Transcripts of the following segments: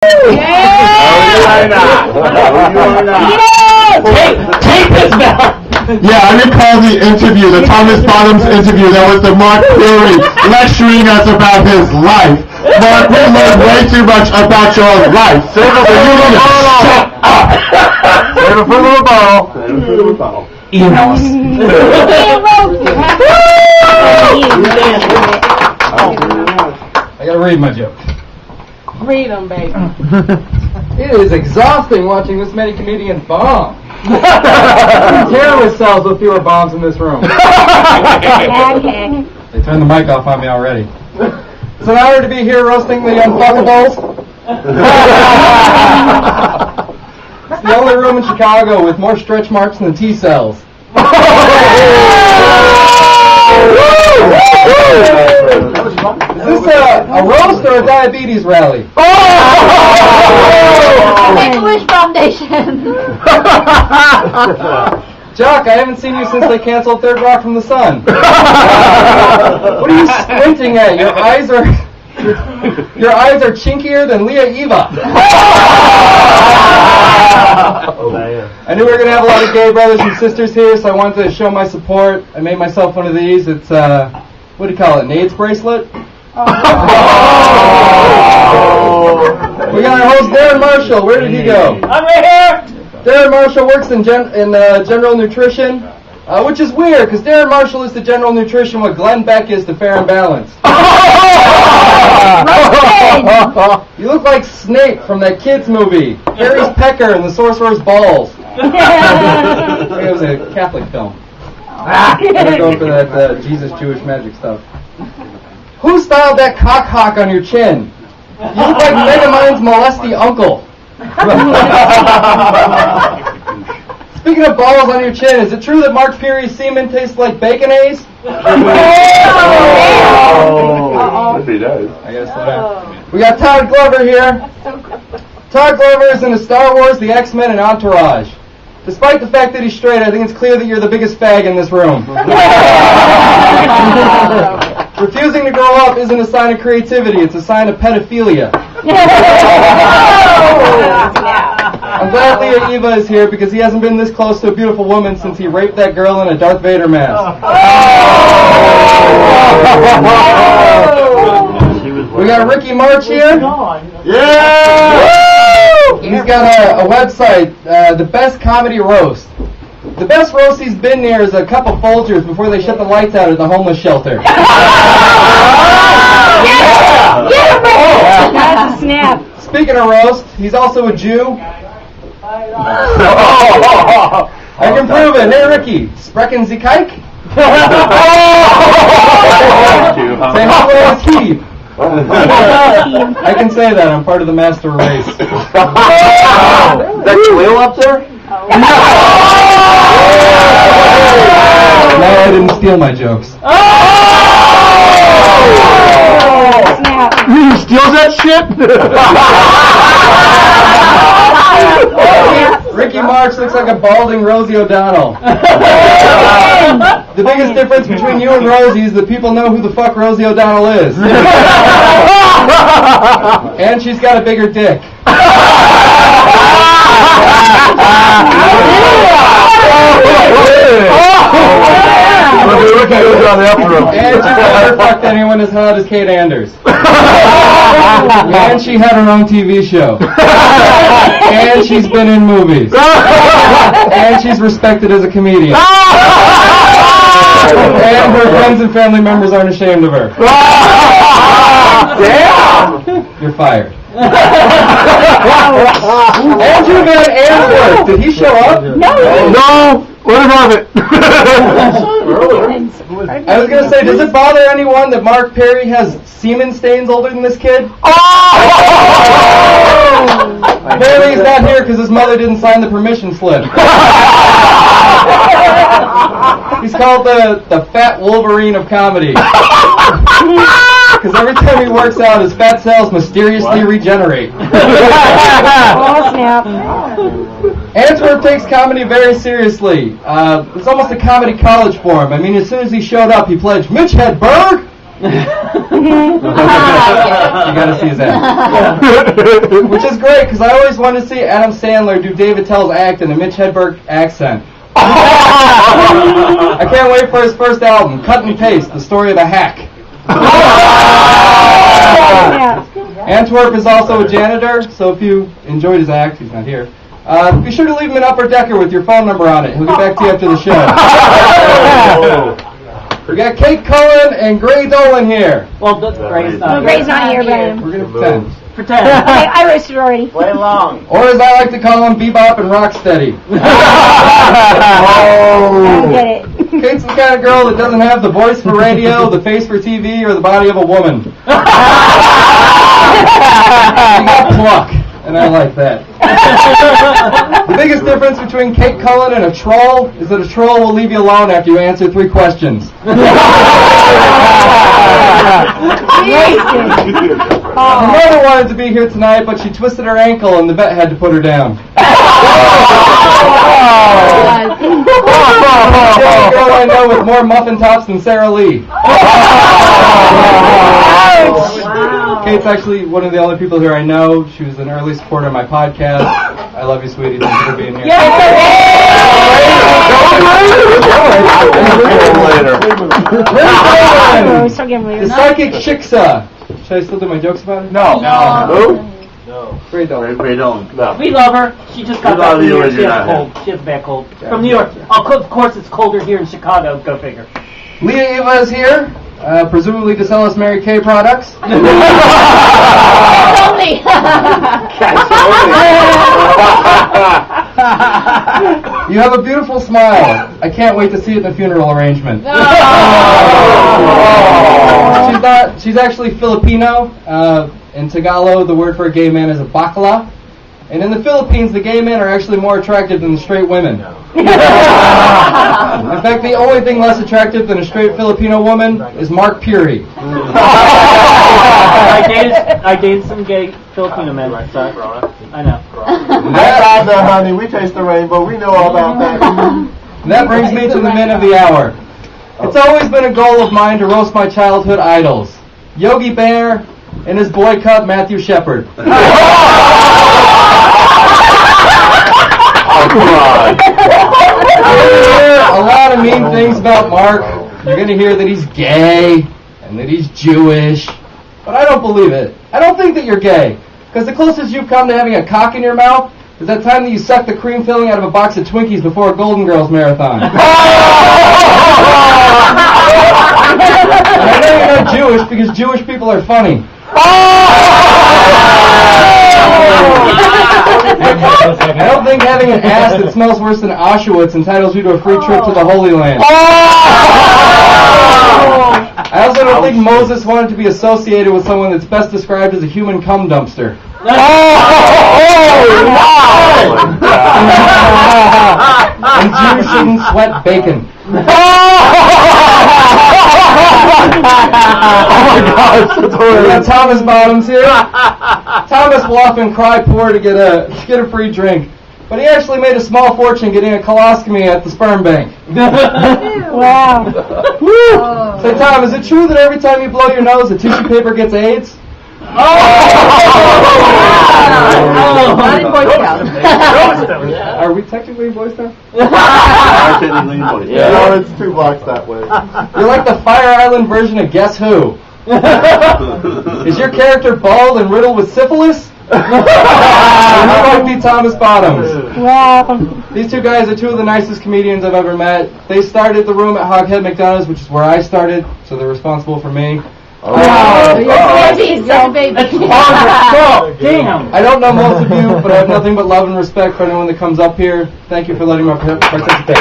Take this back! Yeah, I recall the interview, the Thomas Bottoms interview. That was the Mark Fury lecturing us about his life. Mark, we learned way too much about your life. Save it for the bottle. Shut up. Save it for the bottle. Save it for the bottle. Emos. I gotta read my joke. Read them, baby. It is exhausting watching this many comedians bomb. Terrorist cells with fewer bombs in this room. They turned the mic off on me already. It's an honor to be here roasting the unfuckables. It's the only room in Chicago with more stretch marks than T cells. Is this a roast or a diabetes rally? Make-A-Wish Foundation. Jock, I haven't seen you since they canceled Third Rock from the Sun. What are you squinting at? Your eyes are chinkier than Leah Eva. I knew we were going to have a lot of gay brothers and sisters here, so I wanted to show my support. I made myself one of these. It's, what do you call it, an AIDS bracelet? We got our host, Darren Marshall. Where did he go? I'm right here! Darren Marshall works in general nutrition, which is weird, because Darren Marshall is to general nutrition what Glenn Beck is to Fair and Balanced. You look like Snape from that kids movie, Harry's Pecker and the Sorcerer's Balls. I think it was a Catholic film. I'm going for that Jesus Jewish magic stuff. Who styled that cock hawk on your chin? You look like Megamind's molesty uncle. Speaking of balls on your chin, is it true that Mark Peary's semen tastes like baconaise? If he does. I guess so. We got Todd Glover here. Todd Glover is in the Star Wars, the X-Men, and Entourage. Despite the fact that he's straight, I think it's clear that you're the biggest fag in this room. Refusing to grow up isn't a sign of creativity, it's a sign of pedophilia. I'm glad Leah Eva is here because he hasn't been this close to a beautiful woman since he raped that girl in a Darth Vader mask. We got Ricky March here. Yeah! He's got a website, The Best Comedy Roast. The best roast he's been near is a cup of Folgers before they shut the lights out at the homeless shelter. That's a snap. Speaking of roast, he's also a Jew. I can prove it. Hey, Ricky, sprechen Sie Kike? Say hello, Steve. I can say that. I'm part of the master race. Is that Khalil up there? No, I didn't steal my jokes. Snap. You steals that shit? Ricky March looks like a balding Rosie O'Donnell. The biggest difference between you and Rosie is that people know who the fuck Rosie O'Donnell is. And she's got a bigger dick. And she's never fucked anyone as hot as Kate Anders. And she had her own TV show. And she's been in movies. And she's respected as a comedian. And her friends and family members aren't ashamed of her. Damn! You're fired. Andrew Van Antwerp, did he show up? No! What about it? I was going to say, does it bother anyone that Mark Perry has semen stains older than this kid? Apparently he's not here because his mother didn't sign the permission slip. He's called the Fat Wolverine of comedy. Because every time he works out, his fat cells mysteriously regenerate. Oh, snap. Antwerp takes comedy very seriously. It's almost a comedy college for him. I mean, as soon as he showed up, he pledged, Mitch Hedberg, You gotta see his act. Which is great, because I always wanted to see Adam Sandler do David Tell's act in a Mitch Hedberg accent. I can't wait for his first album, Cut and Paste, The Story of a Hack. Antwerp is also a janitor, so if you enjoyed his act, he's not here, be sure to leave him an upper decker with your phone number on it. He'll get back to you after the show. We got Kate Cullen and Gray Dolan here. Well, Gray's not Gray's not here, Brian. We're going to pretend. Pretend. I roasted already. Play along. Or as I like to call them, Bebop and Rocksteady. I get it. Kate's the kind of girl that doesn't have the voice for radio, the face for TV, or the body of a woman. She got pluck, and I like that. The biggest difference between Kate Cullen and a troll is that a troll will leave you alone after you answer 3 questions. Her mother wanted to be here tonight, but she twisted her ankle and the vet had to put her down. The only girl I know with more muffin tops than Sarah Lee. Kate's actually one of the only people here I know. She was an early supporter of my podcast. I love you, sweetie. Thanks for being here. The psychic Shiksa. Should I still do my jokes about it? No. No. Great dog. We don't. No. We love her. She just got back from New York. She has a cold. She has a bad cold. From New York. Of course, it's colder here in Chicago. Go figure. Leah Eva is here, presumably to sell us Mary Kay products. Only. You have a beautiful smile. I can't wait to see it in the funeral arrangement. She's actually Filipino. In Tagalog, the word for a gay man is a bakla. And in the Philippines, the gay men are actually more attractive than the straight women. In fact, the only thing less attractive than a straight Filipino woman is Mark Puri. I dated some gay Filipino men. Sorry. I know. That's there, honey. We taste the rainbow. We know all about that. That brings me to the men of the hour. It's always been a goal of mine to roast my childhood idols. Yogi Bear and his boy cub, Matthew Shepard. Oh, come on. You're going to hear a lot of mean things about Mark. You're going to hear that he's gay and that he's Jewish. But I don't believe it. I don't think that you're gay. Because the closest you've come to having a cock in your mouth is that time that you sucked the cream filling out of a box of Twinkies before a Golden Girls marathon. And I know you're not Jewish because Jewish people are funny. I don't think having an ass that smells worse than Auschwitz entitles you to a free trip to the Holy Land. I also don't think Moses wanted to be associated with someone that's best described as a human cum dumpster. And Jews shouldn't sweat bacon. Oh my gosh, that's We horrible. got Thomas Bottoms here. Thomas will often cry poor to get a free drink, but he actually made a small fortune getting a coloscopy at the sperm bank. Wow. Say, Tom, is it true that every time you blow your nose, the tissue paper gets AIDS? Not in Boy Scouts. Are we technically in Boy Scouts? Yeah, no, it's 2 blocks that way. You're like the Fire Island version of Guess Who. Is your character bald and riddled with syphilis? You might be Thomas Bottoms. Wow. These 2 guys are 2 of the nicest comedians I've ever met. They started the room at Hoghead McDonald's, which is where I started, so they're responsible for me. You're a baby. That's hard. Damn. I don't know most of you, but I have nothing but love and respect for anyone that comes up here. Thank you for letting me participate.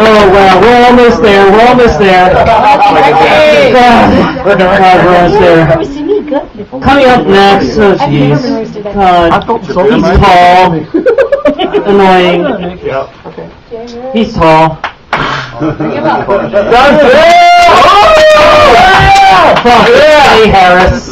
Oh wow, we're almost there. We're almost there. Coming up next, oh jeez. God, he's tall, annoying. He's tall. Hey, Harris.